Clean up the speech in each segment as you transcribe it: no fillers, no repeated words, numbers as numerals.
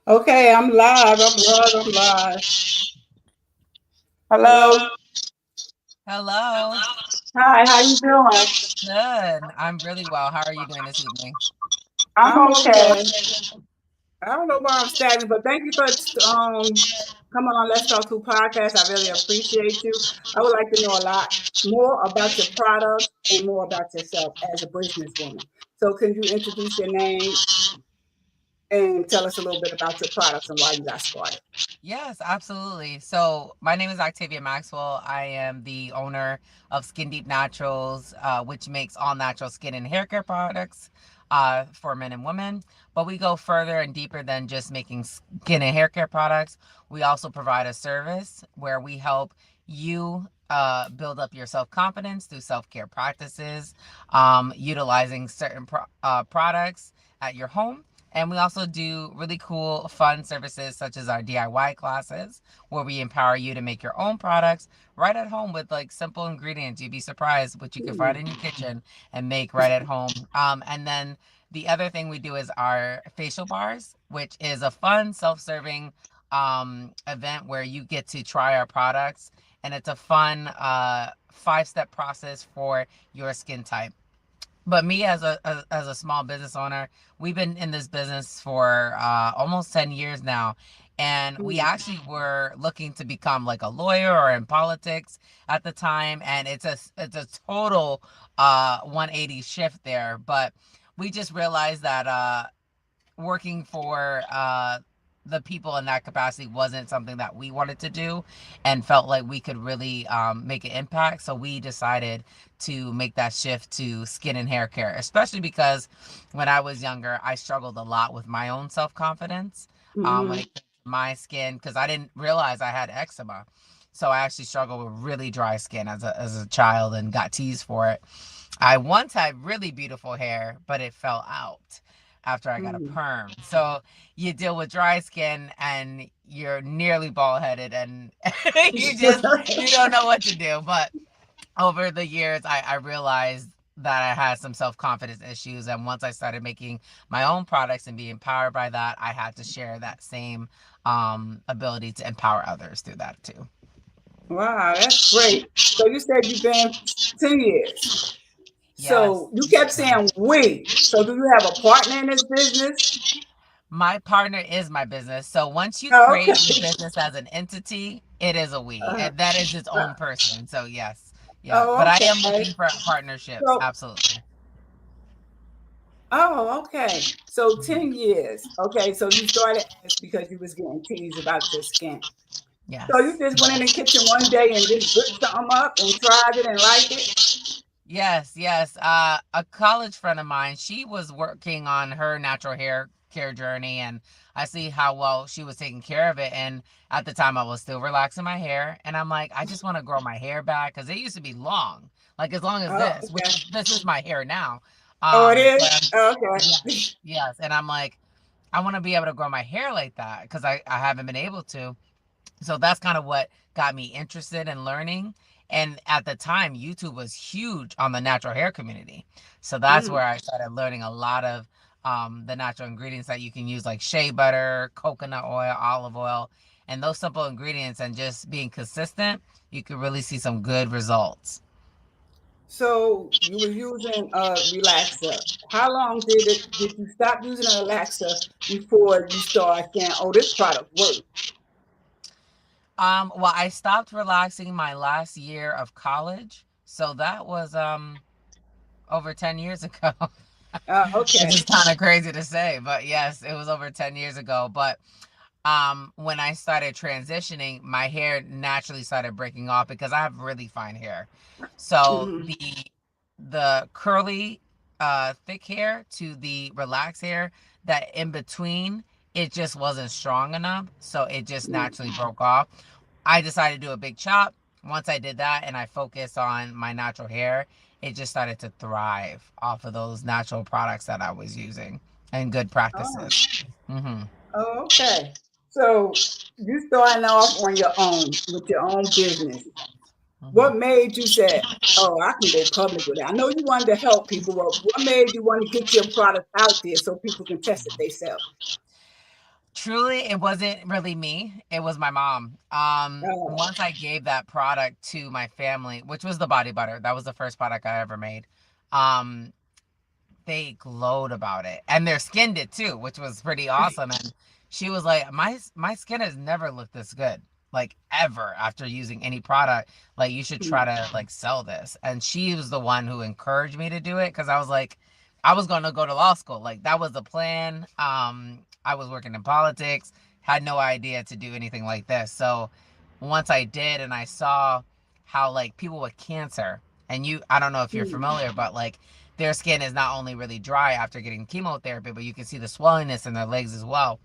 Okay, I'm live. I'm live. I'm live. Hello. Hello. Hello. Hi, how you doing? Good. I'm really well. How are you doing this evening? I'm I'm okay. okay. I don't know why I'm stagnant, but thank you for coming on Let's Talk to podcast. I really appreciate you. I would like to know a lot more about your products and more about yourself as a businesswoman. So, can you introduce your name and tell us a little bit about your products and why you got started? Yes, absolutely. So, my name is Octavia Maxwell. I am the owner of Skin Deep Naturals, which makes all natural skin and hair care products for men and women. But we go further and deeper than just making skin and hair care products. We also provide a service where we help you build up your self confidence through self care practices, utilizing certain products at your home. And we also do really cool, fun services such as our DIY classes, where we empower you to make your own products right at home with like simple ingredients. You'd be surprised what you can find in your kitchen and make right at home. And then the other thing we do is our facial bars, which is a fun, self-serving event where you get to try our products, and it's a fun 5-step process for your skin type. But me as a small business owner, we've been in this business for almost 10 years now, and we Mm. actually were looking to become like a lawyer or in politics at the time, and it's a total 180 shift there. But we just realized that working for the people in that capacity wasn't something that we wanted to do, and felt like we could really make an impact. So we decided to make that shift to skin and hair care, especially because when I was younger, I struggled a lot with my own self confidence when Mm-hmm. it came to my skin, because I didn't realize I had eczema. So I actually struggled with really dry skin as a child and got teased for it. I once had really beautiful hair, but it fell out after I got a Mm-hmm. perm. So you deal with dry skin and you're nearly bald headed, and you don't know what to do. But over the years, I realized that I had some self confidence issues. And once I started making my own products and being empowered by that, I had to share that same ability to empower others through that too. Wow, that's great. So you said you've been 10 years. Yes. So you kept saying we. So do you have a partner in this business? My partner is my business. So once you Oh, create your okay. business as an entity, it is a we. Uh, That is its uh, own person. So yes. Yeah. But oh, I am okay. looking for partnerships. So, Absolutely. oh, okay. So 10 years. Okay, so you started as because you was getting teased about your skin. So you Yes. just went in the kitchen one day and just whipped something up and tried it and liked it? Yes, yes. A college friend of mine, she was working on her natural hair care journey, and I see how well she was taking care of it. And at the time, I was still relaxing my hair, and I'm like, I just want to grow my hair back because it used to be long, like as long as Oh, this, which okay. this is my hair now. Oh, it But is? Oh, okay. yes, yes, and I'm like, I want to be able to grow my hair like that because I haven't been able to. So that's kind of what got me interested in learning. And at the time, YouTube was huge on the natural hair community. So that's Hmm. where I started learning a lot of the natural ingredients that you can use, like shea butter, coconut oil, olive oil, and those simple ingredients, and just being consistent, you could really see some good results. So you was using a relaxer. How long did you stop using a relaxer before you start saying, "Oh, this product works"? Well, I stopped relaxing my last year of college. So that was over 10 years ago. Which Okay. is kind of crazy to say, but yes, it was over 10 years ago. But when I started transitioning, my hair naturally started breaking off because I have really fine hair. So Hmm. the curly thick hair to the relaxed hair, that in between, it just wasn't strong enough, so it just naturally broke off. I decided to do a big chop. Once I did that and I focused on my natural hair, it just started to thrive off of those natural products that I was using and good Oh, practices. Mm-hmm. oh, okay. So you starting off on your own with your own business. Mm-hmm. What made you say, "Oh, I can go public with it"? I know you wanted to help people, but what made you want to get your product out there so people can test it themselves? Truly, it wasn't really me. It was my mom. Oh. Once I gave that product to my family, which was the body butter, that was the first product I ever made. Um, they glowed about it, and their skin did too, which was pretty awesome. And she was like, my skin has never looked this good, like ever, after using any product. Like, you should try to like sell this. And she was the one who encouraged me to do it, because I was like, I was going to go to law school, like that was the plan. I was working in politics, had no idea to do anything like this. So once I did, and I saw how like people with cancer, and I don't know if you're familiar, but like their skin is not only really dry after getting chemotherapy, but you can see the swellingness in their legs as well.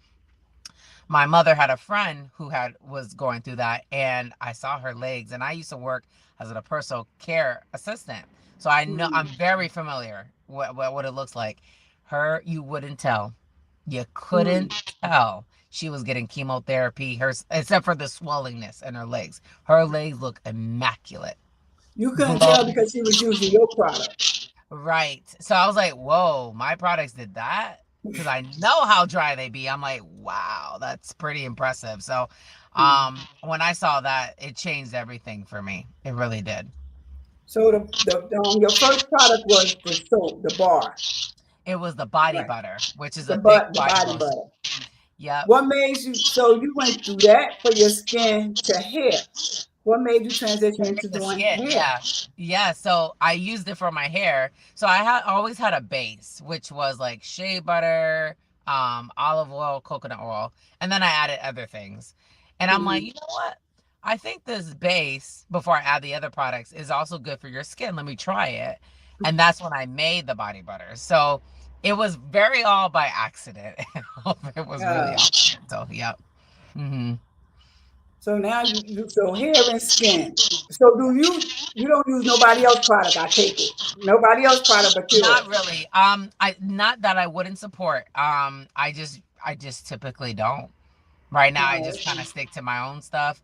My mother had a friend who was going through that, and I saw her legs, and I used to work as a personal care assistant, so I know, I'm very familiar what it looks like. Her, you wouldn't tell, you couldn't tell she was getting chemotherapy, except for the swellingness in her legs. Her legs look immaculate. You couldn't tell because she was using your product. Right. So I was like, whoa, my products did that? Because I know how dry they be. I'm like, wow, that's pretty impressive. So when I saw that, it changed everything for me. It really did. So your first product was the soap, the bar. It was the body Right. butter, which is The a thick body body lotion. butter. Yep. What made you, so you went through that for your skin to hair. What made you transition into The doing skin, hair? yeah. So I used it for my hair. So I always had a base, which was like shea butter, olive oil, coconut oil, and then I added other things. And I'm like, you know what? I think this base, before I add the other products, is also good for your skin. Let me try it. And that's when I made the body butter. So it was very all by accident. It was really accidental. Yep. Mm-hmm. So now so hair and skin. So you don't use nobody else product, I take it. Nobody else product but Not yours. really. I not that I wouldn't support. I just typically don't. Right now, I Oh, just kind of stick to my own stuff.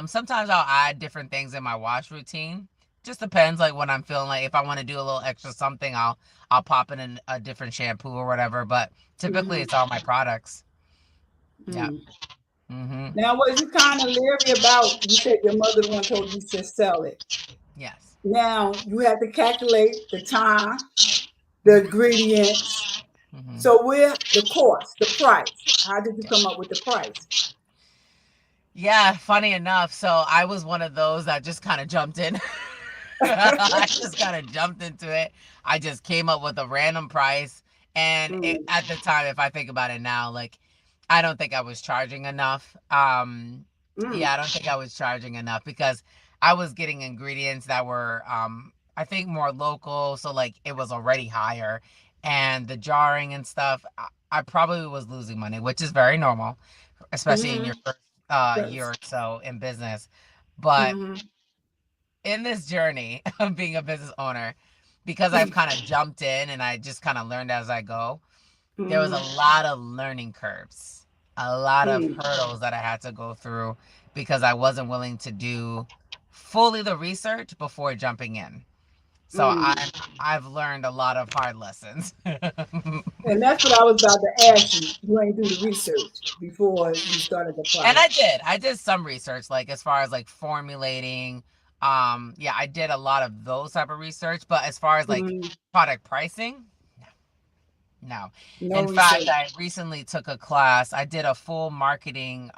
Sometimes I'll add different things in my wash routine. Just depends, like when I'm feeling like if I want to do a little extra something, I'll pop it in a different shampoo or whatever. But typically, it's all my products. Yeah. Mm-hmm. Now, was you kind of leery about, you said your mother the one told you to sell it. Yes. Now, you had to calculate the time, the ingredients. Mm-hmm. So where the cost, the price, how did you come up with the price? Yeah, funny enough. So I was one of those that just kind of jumped in. I just kind of jumped into it. I just came up with a random price. And at the time, if I think about it now, like, I don't think I was charging enough. Yeah, I don't think I was charging enough because I was getting ingredients that were, I think, more local. So, like, it was already higher. And the jarring and stuff, I probably was losing money, which is very normal, especially in your first year or so in business. But in this journey of being a business owner, because I've kind of jumped in and I just kind of learned as I go, there was a lot of learning curves, a lot of hurdles that I had to go through because I wasn't willing to do fully the research before jumping in. So I've learned a lot of hard lessons. And that's what I was about to ask you. You ain't do the research before you started the product. And I did some research, like as far as like formulating. Yeah, I did a lot of those type of research, but as far as like product pricing, no. No In research. fact, I recently took a class. I did a full marketing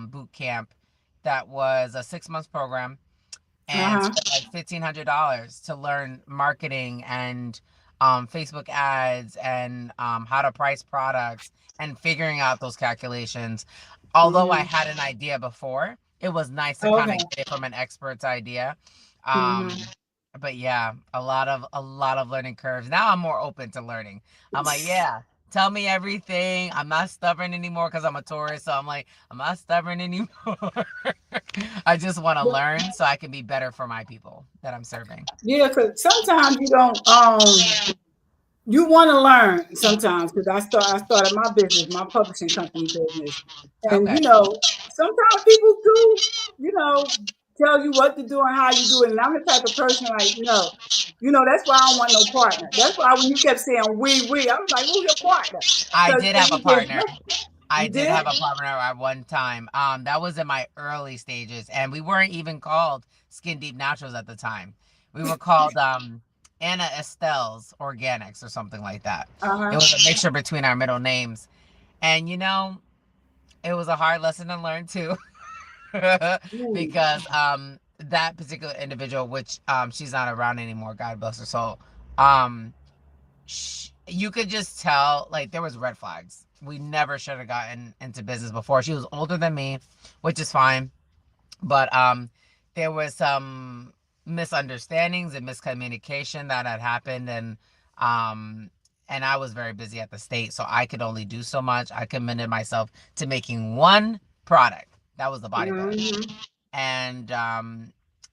boot camp that was a 6-month program, and spent like $1,500 to learn marketing and Facebook ads and how to price products and figuring out those calculations. Although I had an idea before, it was nice to kind of get it from an expert's idea. But yeah, a lot of learning curves. Now I'm more open to learning. I'm like, yeah, tell me everything. I'm not stubborn anymore because I'm a Taurus. So I'm like, I'm not stubborn anymore. I just want to learn so I can be better for my people that I'm serving. Yeah, because sometimes you don't you want to learn sometimes, because I started my business, my publishing company business. And sometimes people do, tell you what to do and how you do it. And I'm the type of person like, that's why I don't want no partner. That's why when you kept saying we, I was like, who's your partner? I did have a partner. I You did did? have a partner at one time. That was in my early stages, and we weren't even called Skin Deep Naturals at the time. We were called Anna Estelle's Organics or something like that. It Uh-huh. was a mixture between our middle names, and it was a hard lesson to learn too, Ooh. because that particular individual, which she's not around anymore, God bless her soul. Um, you could just tell like there was red flags. We never should have gotten into business before. She was older than me, which is fine, but there was some misunderstandings and miscommunication that had happened, um and I was very busy at the state, so I could only do so much. I committed myself to making one product. That was the body butter. Mm-hmm. And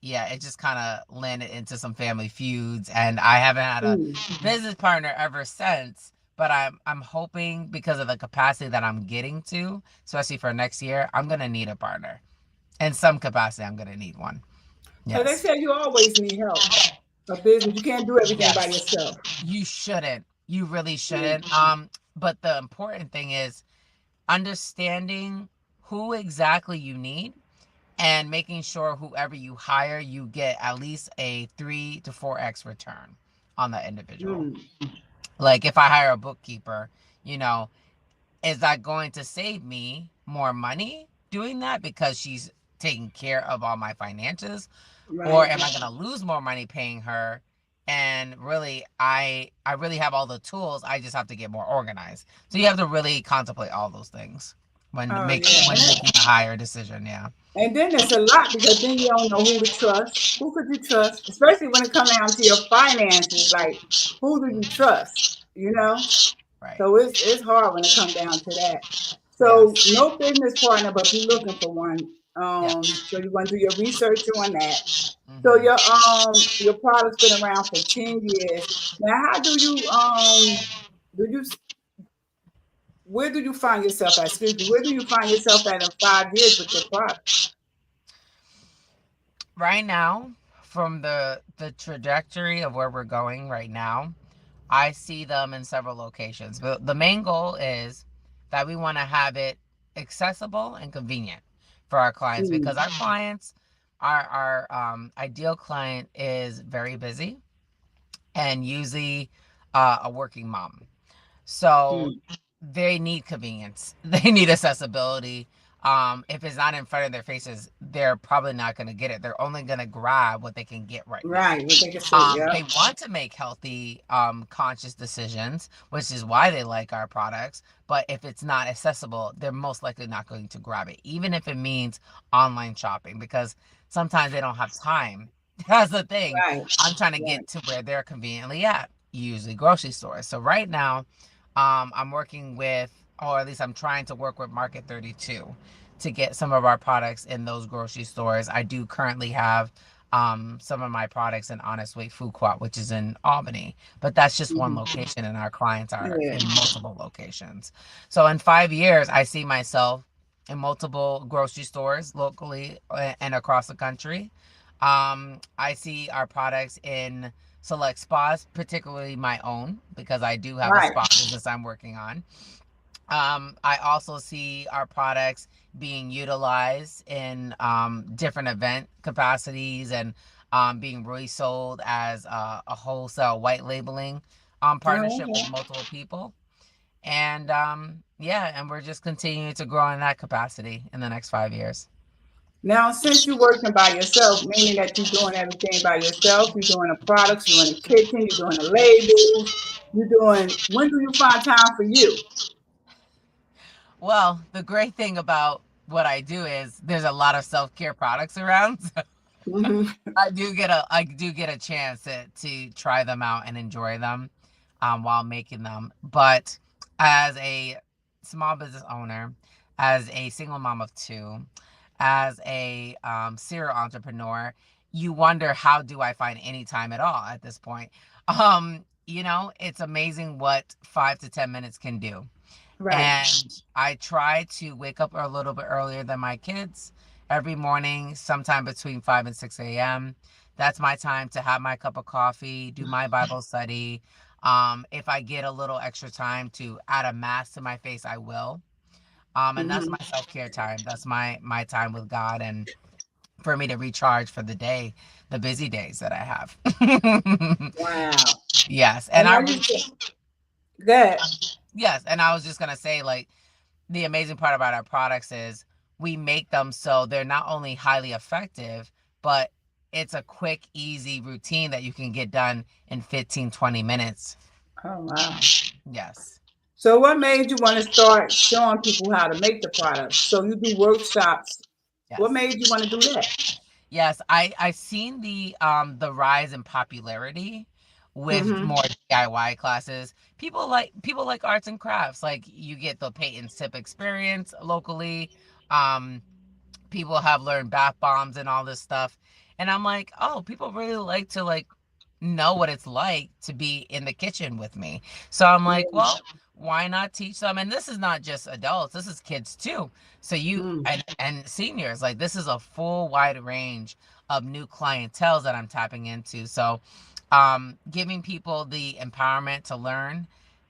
yeah, it just kind of landed into some family feuds, and I haven't had a Mm. business partner ever since. But I'm hoping, because of the capacity that I'm getting to, especially for next year, I'm gonna need a partner in some capacity. I'm gonna need one. So they Yes. say you always need help. A business. You can't do everything by Yes. yourself. You shouldn't. You really Mm. shouldn't. But the important thing is understanding who exactly you need, and making sure whoever you hire, you get at least a 3 to 4x return on that individual. Mm. Like if I hire a bookkeeper, you know, is that going to save me more money doing that because she's taking care of all my finances, or Right. am I going to lose more money paying her? And really, I really have all the tools. I just have to get more organized. So you have to really contemplate all those things Oh yeah. when making a hire decision. Yeah. And then it's a lot because then you don't know who to trust. Who could you trust? Especially when it comes down to your finances. Like, who do you trust? You know? Right. So it's hard when it comes down to that. So Yes. no business partner, but you're looking for one. Yes. So you're going to do your research on that. So Hmm. your product's been around for 10 years. Now, how do you where do you find yourself at? Excuse me, where do you find yourself at in 5 years with your product? Right now, from the trajectory of where we're going right now, I see them in several locations. But the main goal is that we want to have it accessible and convenient for our clients, because Mm, our clients, our ideal client is very busy and usually a working mom. So mm, they need convenience. They need accessibility. If it's not in front of their faces, they're probably not going to get it. They're only going to grab what they can get right now. right, what they can see, yeah. They want to make healthy, conscious decisions, which is why they like our products. But if it's not accessible, they're most likely not going to grab it, even if it means online shopping, because sometimes they don't have time. That's the thing. Right, I'm trying to right. get to where they're conveniently at, usually grocery stores. So right now, I'm working with, or at least I'm trying to work with Market 32 to get some of our products in those grocery stores. I do currently have some of my products in Honest Weight Food Co-op, which is in Albany, but that's just one Hmm. location, and our clients are Yeah, in multiple locations. So in 5 years, I see myself in multiple grocery stores locally and across the country. I see our products in select spas, particularly my own, because I do have a right. spa business I'm working on. I also see our products being utilized in different event capacities, and being really sold as a wholesale white labeling Oh, partnership with okay. multiple people. And yeah, and we're just continuing to grow in that capacity in the next 5 years. Now, since you're working by yourself, meaning that you're doing everything by yourself, you're doing the products, you're doing the kitchen, you're doing the labels, when do you find time for you? Well, the great thing about what I do is there's a lot of self-care products around. Hmm. I do get a chance to try them out and enjoy them while making them. But as a small business owner, as a single mom of two, as a serial entrepreneur, you wonder, how do I find any time at all at this point? It's amazing what 5 to 10 minutes can do. Right. And I try to wake up a little bit earlier than my kids every morning, sometime between 5 and 6 a.m. That's my time to have my cup of coffee, do my Bible study. If I get a little extra time to add a mask to my face, I will. And that's my self-care time. That's my time with God, and for me to recharge for the day, the busy days that I have. Wow. Yes, and And I I really, used to good. yes, and I was just gonna say, like, the amazing part about our products is we make them so they're not only highly effective, but it's a quick, easy routine that you can get done in 15, 20 minutes. Oh wow. Yes. So what made you want to start showing people how to make the product? So you do workshops. What Yes. made you want to do that? Yes, I've seen the rise in popularity with Mm-hmm. more DIY classes. People like arts and crafts. Like, you get the paint and sip experience locally. Um, People have learned bath bombs and all this stuff, and I'm like, oh, people really like to, like, know what it's like to be in the kitchen with me. So I'm like, Yeah. well, why not teach them? And this is not just adults, this is kids too. So you Mm. and seniors, like, this is a full wide range of new clientels that I'm tapping into. So giving people the empowerment to learn,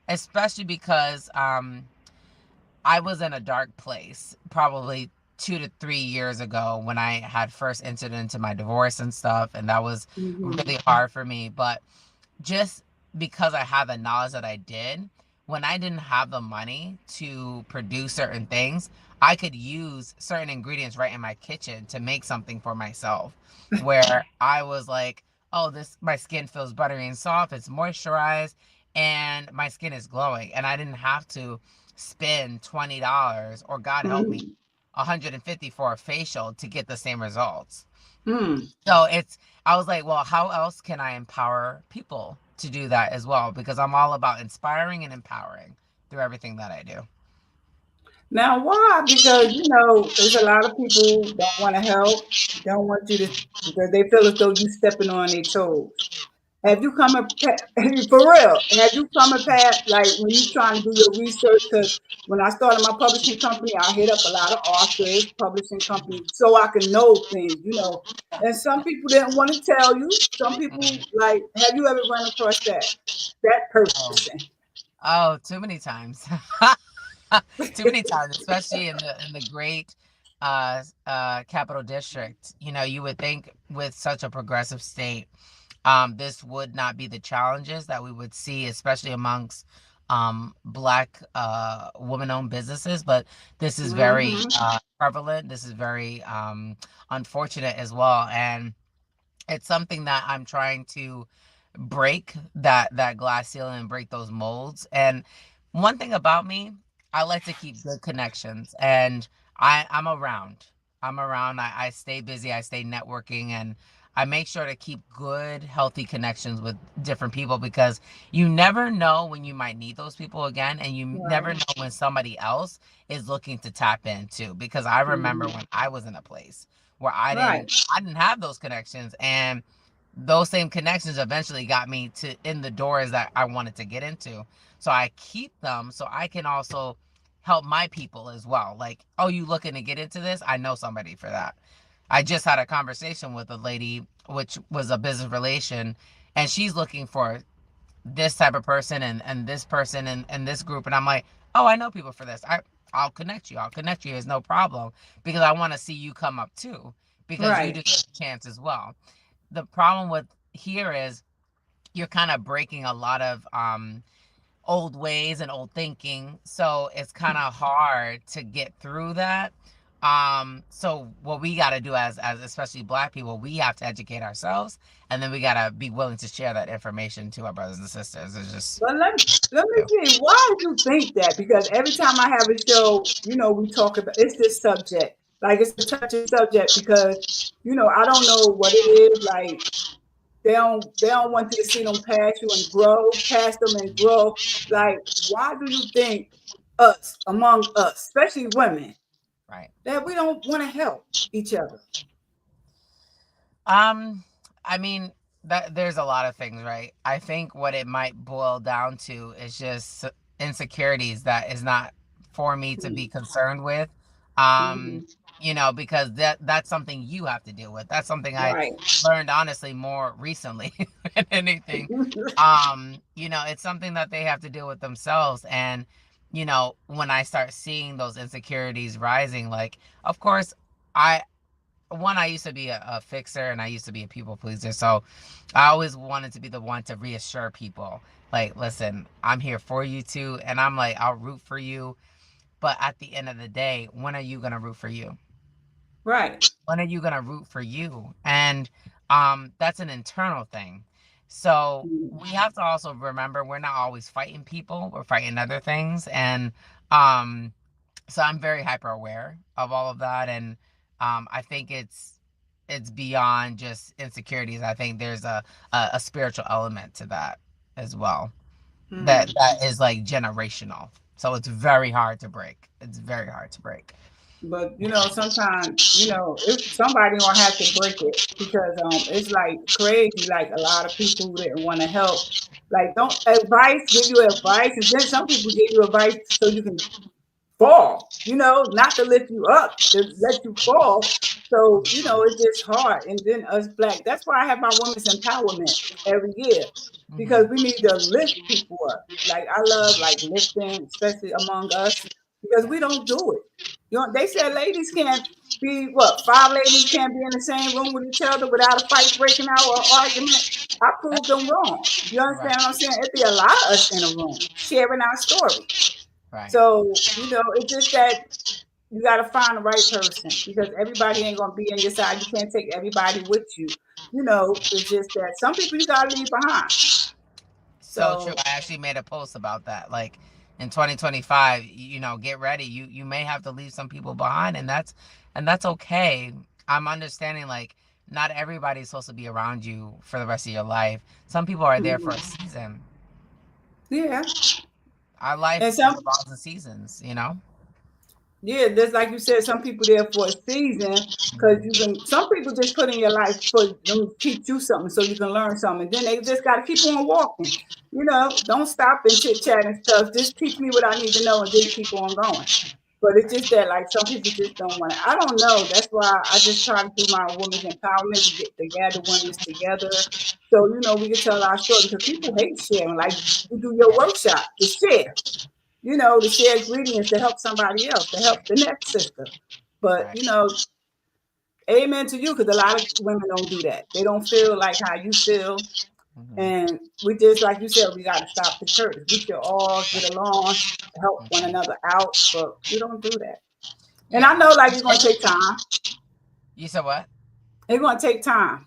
especially because I was in a dark place probably 2 to 3 years ago when I had first entered into my divorce and stuff, and that was Mm-hmm. really hard for me. But just because I had the knowledge that I did, when I didn't have the money to produce certain things, I could use certain ingredients right in my kitchen to make something for myself. Where I was like, oh, this my skin feels buttery and soft, it's moisturized, and my skin is glowing. And I didn't have to spend $20, or God help me, Mm-hmm. 150 for a facial to get the same results. Mm. So I was like, well, how else can I empower people to do that as well? Because I'm all about inspiring and empowering through everything that I do. Now, why? Because there's a lot of people don't want to help, don't want you to, because they feel as though you stepping on their toes. Have you come a for real? Have you come a pat like when you trying to do your research? Because when I started my publishing company, I hit up a lot of authors, publishing companies, so I can know things. And some people didn't want to tell you. Some people like, have you ever run across that Oh, person? oh, too many times. Too many times, especially in the great capital district. You would think with such a progressive state, this would not be the challenges that we would see, especially amongst Black woman-owned businesses. But this is very Mm-hmm. prevalent. This is very unfortunate as well, and it's something that I'm trying to break that glass ceiling and break those molds. And one thing about me, I like to keep good connections, and I'm around. I'm around. I stay busy. I stay networking, and I make sure to keep good, healthy connections with different people, because you never know when you might need those people again, and you never Right. know when somebody else is looking to tap into. Because I remember Mm-hmm. when I was in a place where I Right. didn't I didn't have those connections, and those same connections eventually got me to in the doors that I wanted to get into. So I keep them so I can also help my people as well. Like, oh, you looking to get into this? I know somebody for that. I just had a conversation with a lady, which was a business relation, and she's looking for this type of person and this person and this group. And I'm like, oh, I know people for this. I'll connect you. I'll connect you. There's no problem, because I want to see you come up too, because you Right. deserve a chance as well. The problem with here is you're kind of breaking a lot of old ways and old thinking, so it's kind of hard to get through that. So what we got to do as especially Black people, we have to educate ourselves, and then we got to be willing to share that information to our brothers and sisters. It's just But let me see. Why do you think that? Because every time I have a show, we talk about it's this subject. Like it's a touchy subject because I don't know what it is. Like they don't want you to see them past you and grow, past them and grow. Like why do you think us among us, especially women, right. that we don't want to help each other? Um, I mean, that there's a lot of things, right? I think what it might boil down to is just insecurities that is not for me to be concerned with. Um, Mm-hmm. because that's something you have to deal with. That's something I Right. learned honestly more recently than anything. It's something that they have to deal with themselves. And when I start seeing those insecurities rising, like, of course, I I used to be a fixer, and I used to be a people pleaser. So I always wanted to be the one to reassure people, like, listen, I'm here for you too. And I'm like, I'll root for you. But at the end of the day, when are you going to root for you? Right. When are you going to root for you? And that's an internal thing. So we have to also remember we're not always fighting people, we're fighting other things. And um, so I'm very hyper aware of all of that. And I think it's beyond just insecurities. I think there's a spiritual element to that as well. That is like generational. So it's very hard to break. It's very hard to break. But sometimes if somebody gonna have to break it because it's like crazy. Like a lot of people who didn't want to help, like don't advice give you advice, and then some people give you advice so you can fall. Not to lift you up, to let you fall. So it's just hard. And then us black, that's why I have my women's empowerment every year because we need to lift people up. Like I love like lifting, especially among us, because we don't do it. They said ladies can't be five ladies can't be in the same room with each other without a fight breaking out or argument. I proved them wrong. You understand what I'm saying? It'd be a lot of us in a room sharing our story. Right. So, it's just that you got to find the right person because everybody ain't going to be on your side. You can't take everybody with you. It's just that some people you got to leave behind. So true. So, I actually made a post about that. Like in 2025, get ready. You may have to leave some people behind, and that's okay. I'm understanding, like, not everybody's supposed to be around you for the rest of your life. Some people are there for a season. yeah. Our life And some revolves in seasons. Yeah, just like you said, some people there for a season because some people just put in your life for them to teach you something so you can learn something. And then they just got to keep on walking. Don't stop and chit chat and stuff. Just teach me what I need to know and then keep on going. But it's just that, like, some people just don't want to. I don't know. That's why I just try to do my women's empowerment to get to gather women together. So, we can tell our story because people hate sharing. Like, you do your workshop to share to share ingredients to help somebody else, to help the next sister. But, Right. amen to you because a lot of women don't do that. They don't feel like how you feel. And we just, like you said, we got to stop the curse. We should all get along, help one another out, but we don't do that. And I Yeah. know, like, it's going to take time. You said what? It's going to take time.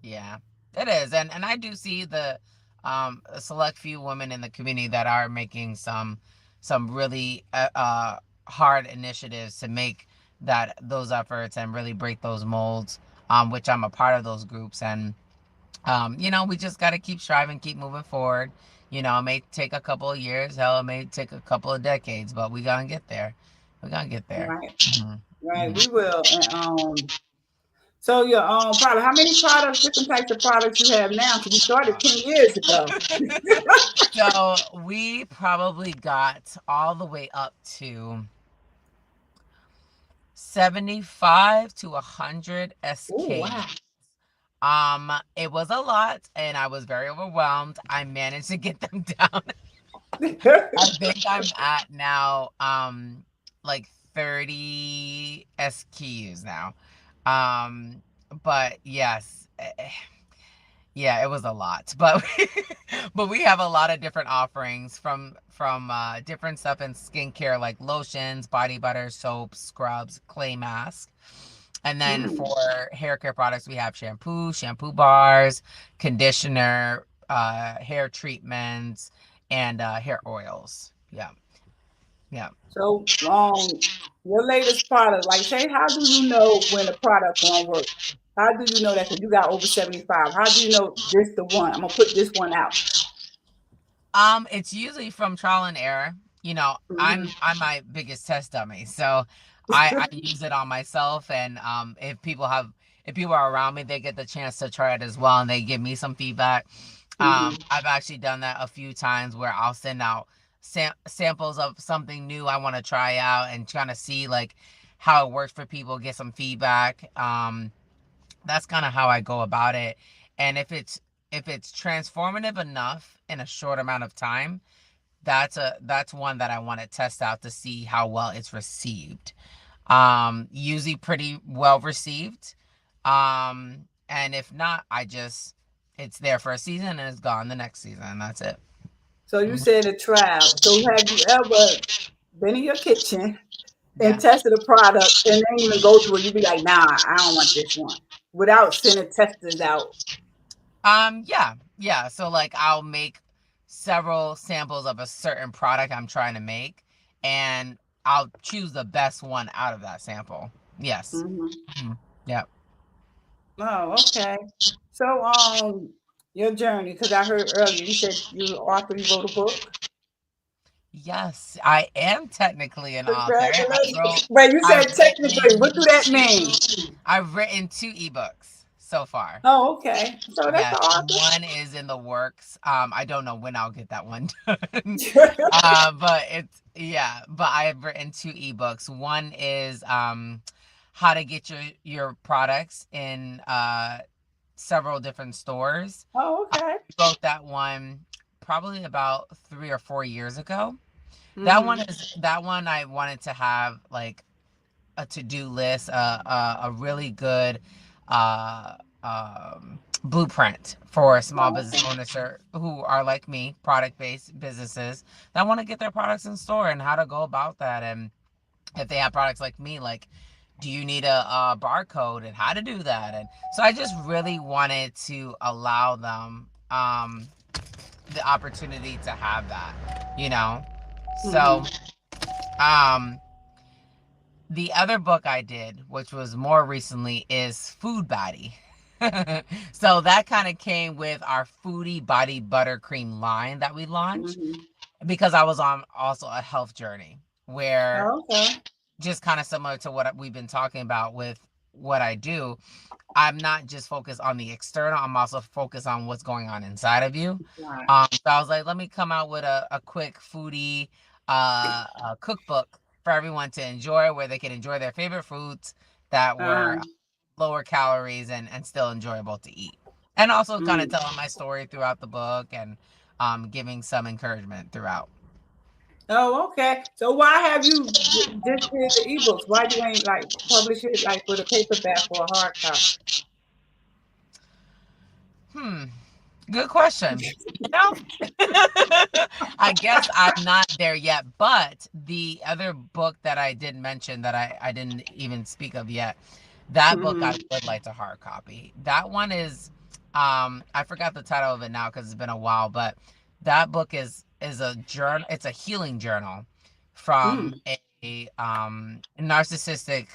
Yeah, it is. And I do see the a select few women in the community that are making some really hard initiatives to make those efforts and really break those molds, which I'm a part of those groups. And we just got to keep striving, keep moving forward. It may take a couple of years, hell, it may take a couple of decades, but we gonna get there. We're gonna get there. Right. Right. We will. And so your product, how many products, different types of products you have now? Because you started 10 years ago. So we probably got all the way up to 75 to 100 Oh, SKUs. wow. It was a lot, and I was very overwhelmed. I managed to get them down. I think I'm at now like 30 SKUs now. But yes, yeah, it was a lot, but but we have a lot of different offerings from different stuff in skincare, like lotions, body butter, soaps, scrubs, clay mask. And then for hair care products, we have shampoo bars, conditioner, hair treatments, and hair oils. Yeah. Yeah. So, your latest product, like, say, how do you know when a product gonna work? How do you know that? Because you got over 75. How do you know this the one? I'm gonna put this one out. It's usually from trial and error. Mhm. I'm my biggest test dummy, so I use it on myself, and if people are around me, they get the chance to try it as well, and they give me some feedback. I've actually done that a few times where I'll send out samples of something new I want to try out and trying to see like how it works for people, get some feedback. That's kind of how I go about it, and if it's transformative enough in a short amount of time, that's one that I want to test out to see how well it's received. Usually pretty well received. And if not, it's there for a season and it's gone the next season, and that's it. So you said a trial. So have you ever been in your kitchen and Yeah. tested a product and then even go through it? You be like, nah, I don't want this one, without sending testers out. Yeah. So like I'll make several samples of a certain product I'm trying to make, and I'll choose the best one out of that sample. Yes. Yeah. Oh, okay. So, your journey, because I heard earlier you said you were author, you wrote a book. Yes, I am technically an author. Congratulations. Wait, you I've said technically. What do that mean? I've written 2 ebooks so far. Oh, okay. So that's Yes, awesome. one is in the works. I don't know when I'll get that one done. But but I've written 2 ebooks. One is how to get your products in several different stores. Oh, I okay. wrote that one probably about 3 or 4 years ago. Mm-hmm. That one I wanted to have like a to-do list, a really good uh, blueprint for small Oh, business okay. owners who are like me, product-based businesses that want to get their products in store and how to go about that. And if they have products like me, like, do you need a barcode and how to do that? And so I just really wanted to allow them the opportunity to have that, you know? So, Mm-hmm. um, the other book I did, which was more recently, is Food Body. So that kind of came with our Foodie Body Buttercream line that we launched Mm-hmm. because I was on also a health journey where, Oh, okay. just kind of similar to what we've been talking about with what I do, I'm not just focused on the external, I'm also focused on what's going on inside of you. Right. So I was like, let me come out with a quick foodie cookbook for everyone to enjoy, where they can enjoy their favorite foods that were Um, lower calories and still enjoyable to eat. And also kind of mm. telling my story throughout the book and giving some encouragement throughout. Oh, okay. So why have you just did the ebooks? Why you ain't like publish it like with a paperback or a hard copy? Hmm. Good question. You know, I guess I'm not there yet. But the other book that I did mention that I didn't even speak of yet, that book I Mm-hmm. would like to hard copy. That one is, I forgot the title of it now because it's been a while, but that book is a journal. It's a healing journal from Mm. a narcissistic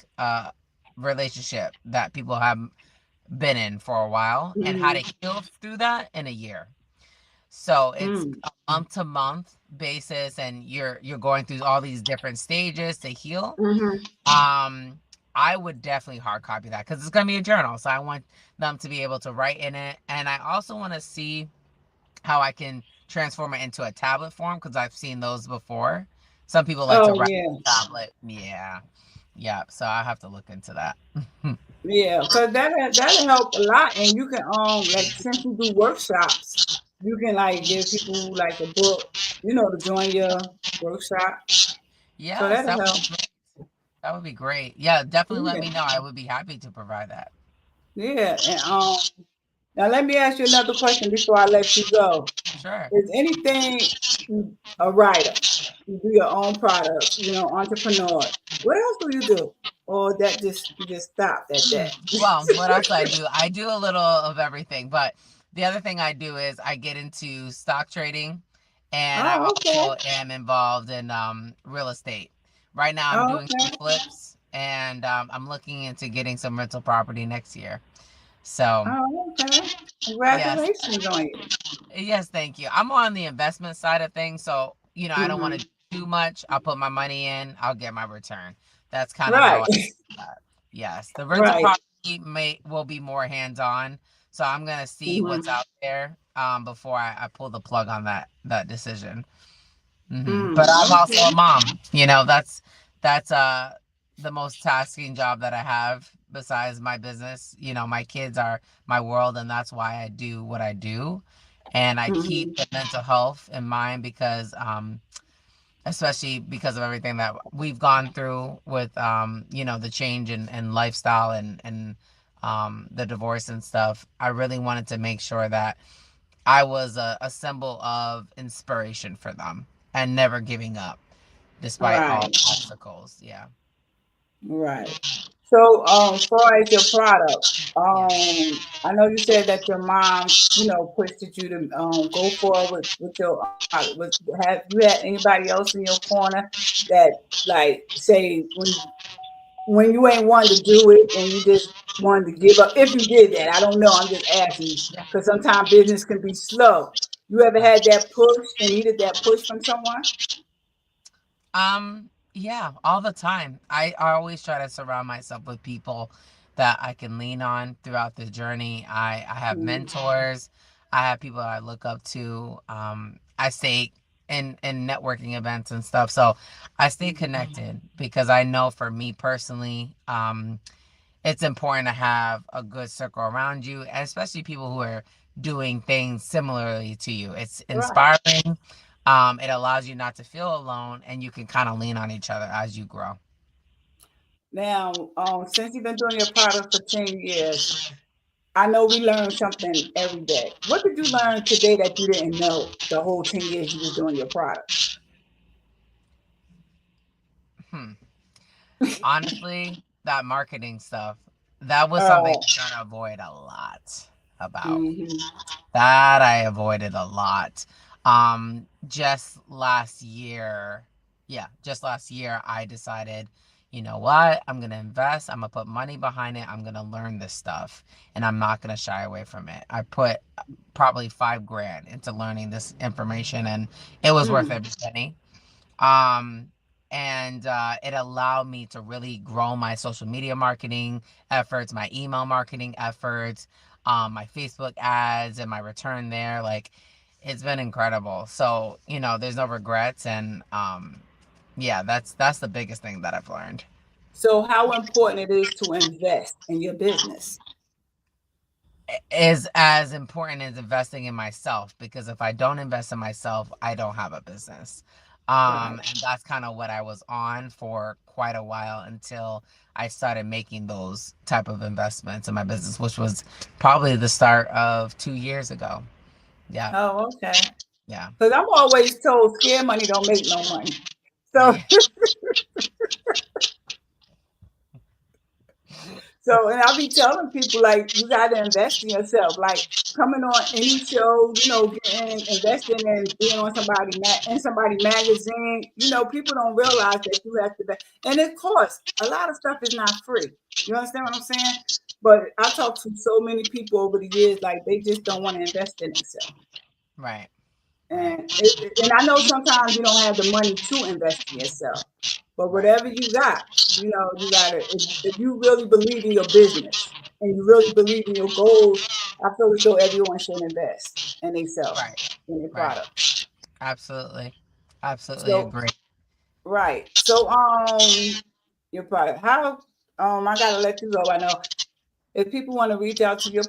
relationship that people have been in for a while and how to Mm-hmm. heal through that in a year. So it's Mm. a month to month basis, and you're going through all these different stages to heal. Mm-hmm. Um, I would definitely hard copy that because it's gonna be a journal. So I want them to be able to write in it, and I also want to see how I can transform it into a tablet form because I've seen those before. Some people like to Oh, write yeah. on a tablet. Yeah. So I have to look into that. Yeah, because that'll help a lot, and you can like since you do workshops, you can like give people like a book, to join your workshop. So Yes, that'll help. that would be great. Yeah, definitely let Yeah, me know. I would be happy to provide that. yeah. And now let me ask you another question before I let you go. Sure. Is anything a writer? You do your own products, entrepreneur. What else do you do? Or that just you just stopped at that? Well, what else I do? I do a little of everything, but the other thing I do is I get into stock trading, and I Oh, also okay. am involved in real estate. Right now, I'm Oh, doing some okay. flips, and I'm looking into getting some rental property next year. So, Oh, okay. yes, Congratulations on you. yes, thank you. I'm on the investment side of things, so I don't want to Hmm. do too much. I'll put my money in, I'll get my return. That's kind of how Right. I do that. Yes, the rental Right. property will be more hands-on, so I'm gonna see what's Hmm. out there before I pull the plug on that decision. But Mm. I'm also a Okay. mom. That's the most tasking job that I have besides my business. My kids are my world, and that's why I do what I do. and I keep Mhm. the mental health in mind because especially because of everything that we've gone through with the change in lifestyle and the divorce and stuff. I really wanted to make sure that I was a symbol of inspiration for them and never giving up despite all Right. obstacles. Yeah. Right. So, as far as your product, Yeah. I know you said that your mom, pushed you to go forward with your have you had anybody else in your corner that like say when you ain't wanted to do it and you just wanted to give up? If you did that, I don't know. I'm just asking you Yeah. because sometimes business can be slow. You ever Right. had that push and needed that push from someone? Yeah, all the time. I always try to surround myself with people that I can lean on throughout the journey. I have Mm, mentors. I have people I look up to. I stay in networking events and stuff. So I stay connected because I know for me personally, it's important to have a good circle around you, and especially people who are doing things similarly to you. It's right. inspiring. It allows you not to feel alone, and you can kind of lean on each other as you grow. Now, since you've been doing your product for 10 years, I know we learn something every day. What did you learn today that you didn't know the whole 10 years you was doing your product? Hmm. Honestly, that marketing stuff, that was something Oh, I'm trying to avoid a lot about. mm-hmm. That I avoided a lot. Just last year, yeah, just last year, I decided, you know what? I'm gonna invest. I'm gonna put money behind it. I'm gonna learn this stuff, and I'm not gonna shy away from it. I put probably 5 grand into learning this information, and it was worth Mm. every penny. Um, and it allowed me to really grow my social media marketing efforts, my email marketing efforts, my Facebook ads, and my return there. Like, it's been incredible. So there's no regrets, and yeah, that's the biggest thing that I've learned. So, how important it is to invest in your business? Is as important as investing in myself, because if I don't invest in myself, I don't have a business. Right. And that's kind of what I was on for quite a while until I started making those type of investments in my business, which was probably the start of 2 years ago. Yeah. Oh, okay. Yeah. Because I'm always told scare money don't make no money. So, Yeah. and I'll be telling people like you got to invest in yourself, like coming on any show, getting investing in being on somebody magazine. People don't realize that you have to, and it costs. A lot of stuff is not free. You understand what I'm saying? But I talked to so many people over the years, like they just don't want to invest in themselves. Right. Right. And I know sometimes you don't have the money to invest in yourself, but Right. whatever you got, you got to, if you really believe in your business and you really believe in your goals, I feel as though everyone should invest in themselves, Right. in their Right. product. Absolutely. Absolutely So, agree. right. So, your product, how, I got to let you go. I know if people want to reach out to you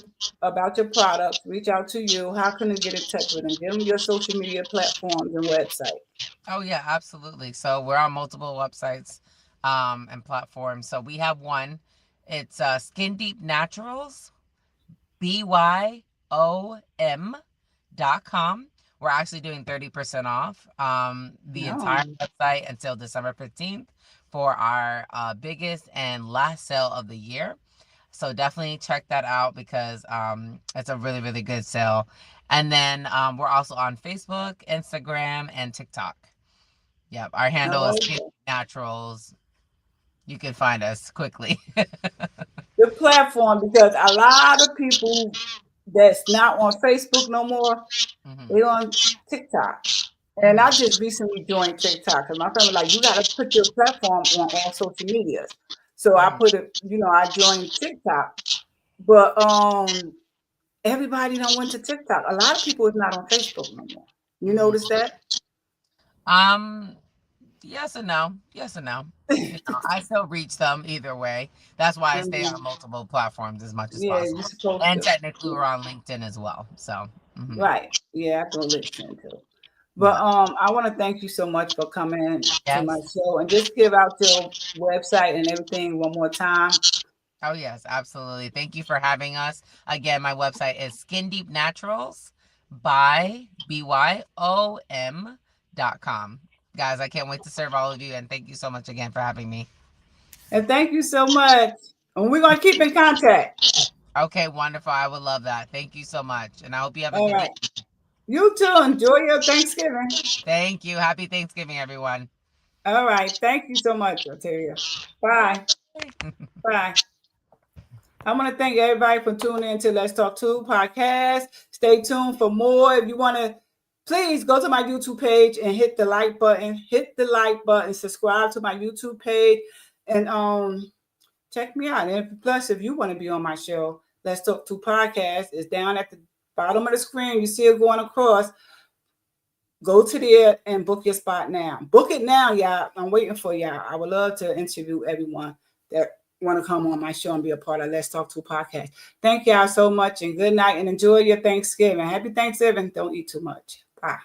about your products, reach out to you, how can they get in touch with them? Give them your social media platforms and website. Oh yeah, absolutely. So we're on multiple websites and platforms. So we have one. It's Skin Deep Naturals, BYOM.com. We're actually doing 30% off the entire No. website until December 15th for our biggest and last sale of the year. So definitely check that out because it's a really, really good sale. And then we're also on Facebook, Instagram, and TikTok. Yep, our handle is Oh, Skin okay. Naturals. You can find us quickly. The platform, because a lot of people that's not on Facebook no more, Hmm. they on TikTok. And I Hmm. just recently joined TikTok because my friend was like, you got to put your platform on all social medias. So I Hmm. put it, I joined TikTok. But everybody don't went to TikTok. A lot of people is not on Facebook no more. You notice Hmm. that? Um, yes and no. Yes and no. I still reach them either way. That's why I stay on Mhm. multiple platforms as much as Yeah, you're possible. supposed And to. technically, Yeah. we're on LinkedIn as well. So. Mm-hmm. Right. Yeah, I have to listen to. But I want to thank you so much for coming to my Yes. show and just give out your website and everything one more time. Oh, yes, absolutely. Thank you for having us. Again, my website is Skin Deep Naturals by BYOM.com. Guys, I can't wait to serve all of you. And thank you so much again for having me. And thank you so much. And we're going to keep in contact. Okay, wonderful. I would love that. Thank you so much. And I hope you have a All good right. day. You too. Enjoy your Thanksgiving. Thank you. Happy Thanksgiving, everyone. All right. Thank you so much, Octavia. Bye. Bye. I want to thank everybody for tuning in to Let's Talk 2 podcast. Stay tuned for more. If you want to, please go to my YouTube page and hit the like button. Hit the like button. Subscribe to my YouTube page and check me out. And plus, if you want to be on my show, Let's Talk 2 podcast is down at the bottom of the screen. You see it going across. Go to there and book your spot now. Book it now, y'all. I'm waiting for y'all. I would love to interview everyone that want to come on my show and be a part of Let's Talk 2 podcast. Thank y'all so much and good night and enjoy your Thanksgiving. Happy Thanksgiving. Don't eat too much. Bye.